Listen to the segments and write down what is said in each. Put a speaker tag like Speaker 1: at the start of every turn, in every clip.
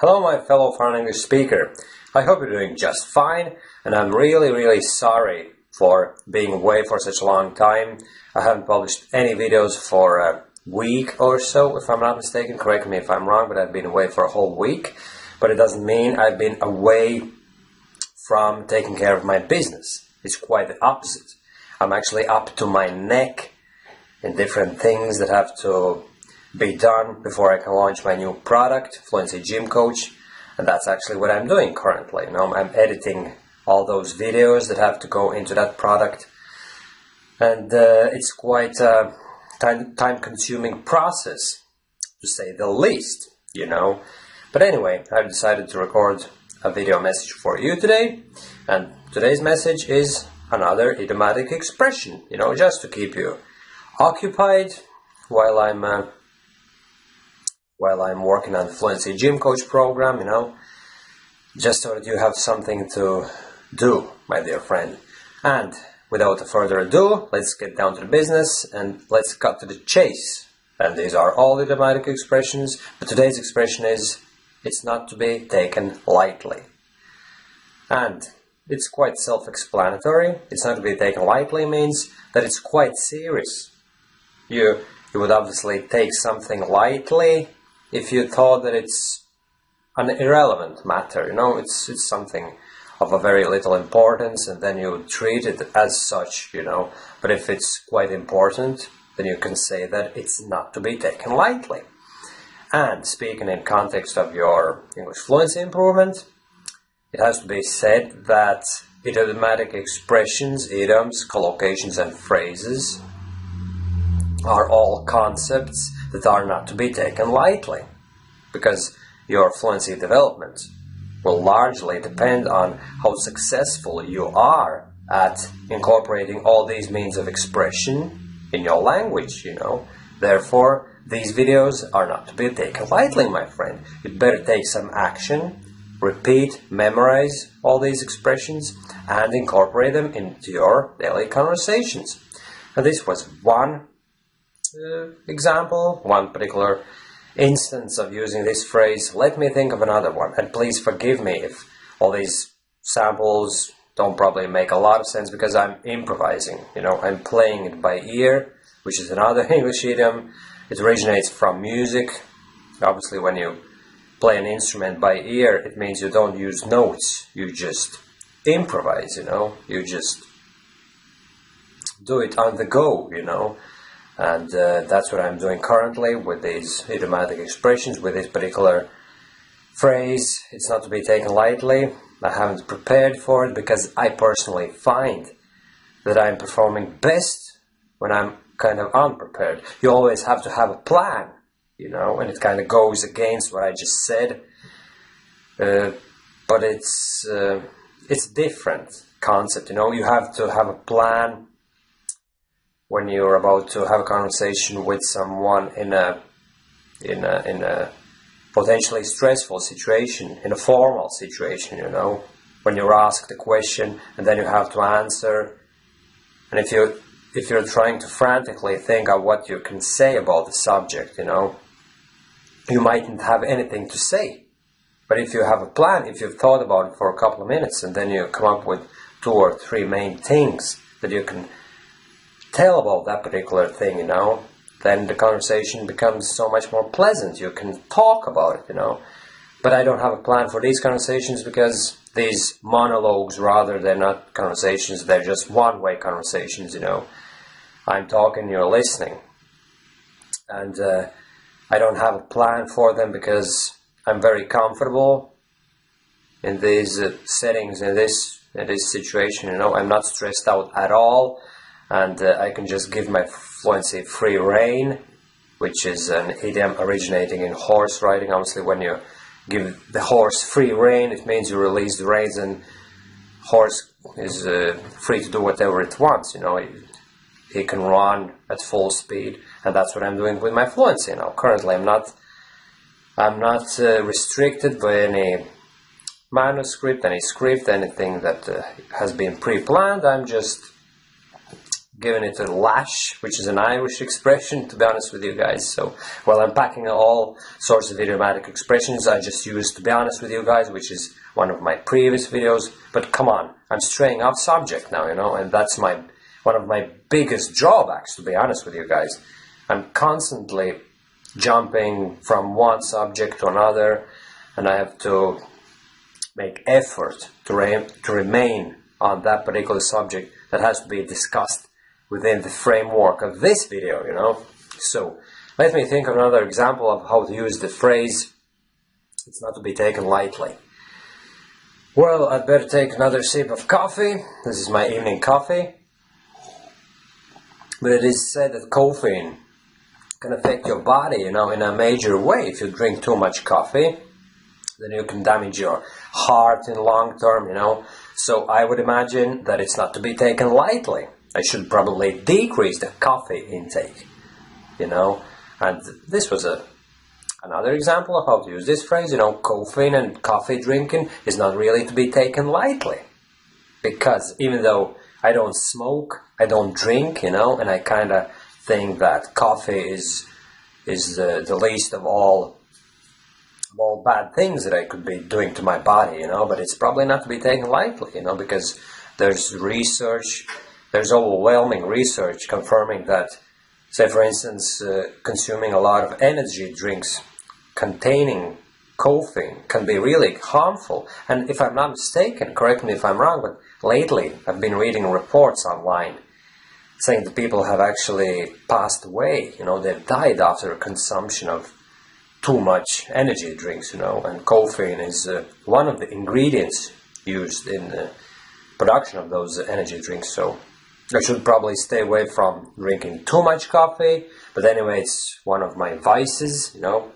Speaker 1: Hello my fellow foreign English speaker. I hope you're doing just fine, and I'm really sorry for being away for such a long time. I haven't published any videos for a week or so, if I'm not mistaken. Correct me if I'm wrong, but I've been away for a whole week. But it doesn't mean I've been away from taking care of my business. It's quite the opposite. I'm actually up to my neck in different things that have to be done before I can launch my new product, Fluency Gym Coach, and that's actually what I'm doing currently. I'm editing all those videos that have to go into that product, and it's quite a time-consuming process, to say the least, But anyway, I've decided to record a video message for you today, and today's message is another idiomatic expression, just to keep you occupied while I'm working on the Fluency Gym Coach program, just so that you have something to do, my dear friend. And without further ado, let's get down to the business and let's cut to the chase. And these are all idiomatic expressions, but today's expression is, it's not to be taken lightly. And it's quite self-explanatory. It's not to be taken lightly means that it's quite serious. You would obviously take something lightly if you thought that it's an irrelevant matter, it's something of a very little importance, and then you would treat it as such, But if it's quite important, then you can say that it's not to be taken lightly. And speaking in context of your English fluency improvement, it has to be said that idiomatic expressions, idioms, collocations, and phrases are all concepts that are not to be taken lightly, because your fluency development will largely depend on how successful you are at incorporating all these means of expression in your language, Therefore, these videos are not to be taken lightly, my friend. You'd better take some action, repeat, memorize all these expressions, and incorporate them into your daily conversations. And this was one example, one particular instance of using this phrase. Let me think of another one, and please forgive me if all these samples don't probably make a lot of sense, because I'm improvising, I'm playing it by ear, which is another English idiom. It originates from music. Obviously, when you play an instrument by ear, it means you don't use notes, you just improvise, you just do it on the go, And that's what I'm doing currently with these idiomatic expressions, with this particular phrase. It's not to be taken lightly. I haven't prepared for it because I personally find that I'm performing best when I'm kind of unprepared. You always have to have a plan, and it kind of goes against what I just said. But it's different concept, You have to have a plan when you're about to have a conversation with someone in a potentially stressful situation, in a formal situation, when you're asked a question and then you have to answer, and if you're trying to frantically think of what you can say about the subject, you mightn't have anything to say. But if you have a plan, if you've thought about it for a couple of minutes, and then you come up with 2 or 3 main things that you can tell about that particular thing, then the conversation becomes so much more pleasant. You can talk about it, But I don't have a plan for these conversations, because these monologues, rather, they're not conversations, they're just one-way conversations, I'm talking, you're listening. And I don't have a plan for them because I'm very comfortable in these settings, in this situation, I'm not stressed out at all. And I can just give my fluency free rein, which is an idiom originating in horse riding. Obviously, when you give the horse free rein, it means you release the reins, and horse is free to do whatever it wants. He can run at full speed, and that's what I'm doing with my fluency now. Currently, I'm not restricted by any manuscript, any script, anything that has been pre-planned. I'm just giving it a lash, which is an Irish expression, to be honest with you guys. So, while unpacking all sorts of idiomatic expressions, I just used "to be honest with you guys," which is one of my previous videos. But come on, I'm straying off subject now, you know, and that's one of my biggest drawbacks, to be honest with you guys. I'm constantly jumping from one subject to another, and I have to make effort to remain on that particular subject that has to be discussed within the framework of this video, you know. So, let me think of another example of how to use the phrase "it's not to be taken lightly." Well, I'd better take another sip of coffee. This is my evening coffee. But it is said that caffeine can affect your body, you know, in a major way. If you drink too much coffee, then you can damage your heart in long term, you know. So I would imagine that it's not to be taken lightly. I should probably decrease the coffee intake, you know. And this was another example of how to use this phrase, you know. Caffeine and coffee drinking is not really to be taken lightly. Because even though I don't smoke, I don't drink, you know, and I kind of think that coffee is the least of all bad things that I could be doing to my body, you know, but it's probably not to be taken lightly, you know, because there's research, there's overwhelming research confirming that, say for instance, consuming a lot of energy drinks containing caffeine can be really harmful. And if I'm not mistaken, correct me if I'm wrong, but lately I've been reading reports online saying that people have actually passed away, you know, they've died after consumption of too much energy drinks, you know, and caffeine is one of the ingredients used in the production of those energy drinks. So I should probably stay away from drinking too much coffee, but anyway, it's one of my vices, you know,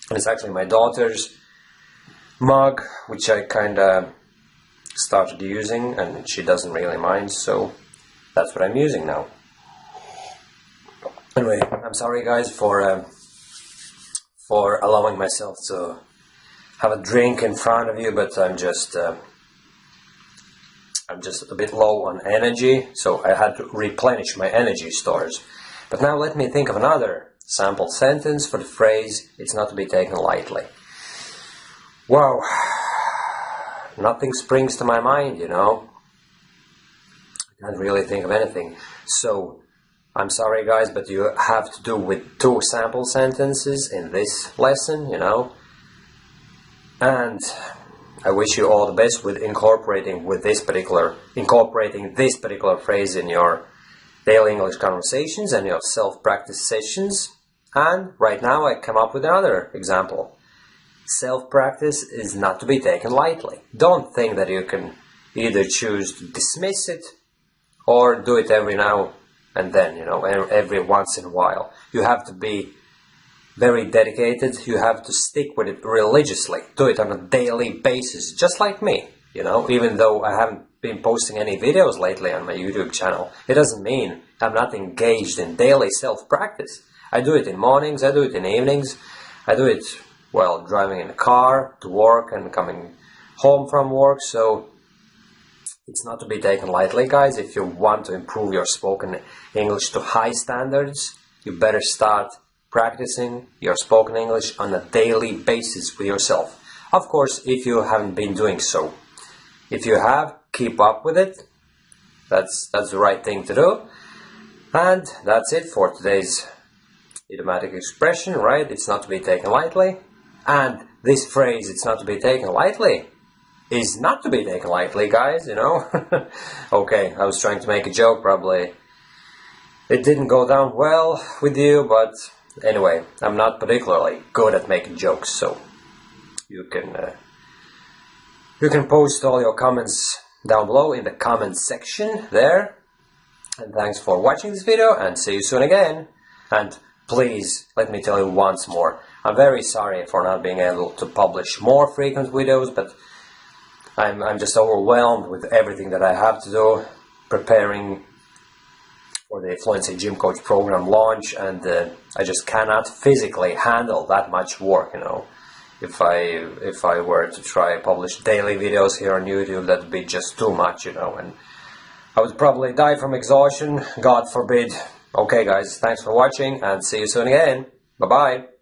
Speaker 1: and it's actually my daughter's mug, which I kind of started using, and she doesn't really mind, so that's what I'm using now. Anyway, I'm sorry guys for allowing myself to have a drink in front of you, but I'm just a bit low on energy, so I had to replenish my energy stores. But now let me think of another sample sentence for the phrase "it's not to be taken lightly." Wow, nothing springs to my mind, you know. I can't really think of anything. So I'm sorry guys, but you have to do with 2 sample sentences in this lesson, you know. And I wish you all the best with incorporating this particular phrase in your daily English conversations and your self-practice sessions. And right now I come up with another example. Self-practice is not to be taken lightly. Don't think that you can either choose to dismiss it or do it every now and then, you know, every once in a while. You have to be very dedicated. You have to stick with it religiously. Do it on a daily basis, just like me, you know. Even though I haven't been posting any videos lately on my YouTube channel, it doesn't mean I'm not engaged in daily self-practice. I do it in mornings, I do it in evenings, I do it while driving in a car to work and coming home from work. So it's not to be taken lightly, guys. If you want to improve your spoken English to high standards, you better start practicing your spoken English on a daily basis with yourself. Of course, if you haven't been doing so. If you have, keep up with it. That's the right thing to do. And that's it for today's idiomatic expression, right? It's not to be taken lightly. And this phrase, "it's not to be taken lightly," is not to be taken lightly, guys, you know. Okay, I was trying to make a joke, probably it didn't go down well with you, but anyway, I'm not particularly good at making jokes, so you can post all your comments down below in the comment section there. And thanks for watching this video, and see you soon again. And please, let me tell you once more, I'm very sorry for not being able to publish more frequent videos, but I'm just overwhelmed with everything that I have to do, preparing for the Fluency Gym Coach program launch, and I just cannot physically handle that much work, you know. If I were to try publish daily videos here on YouTube, that'd be just too much, you know, and I would probably die from exhaustion, God forbid. Okay guys, thanks for watching and see you soon again. Bye bye.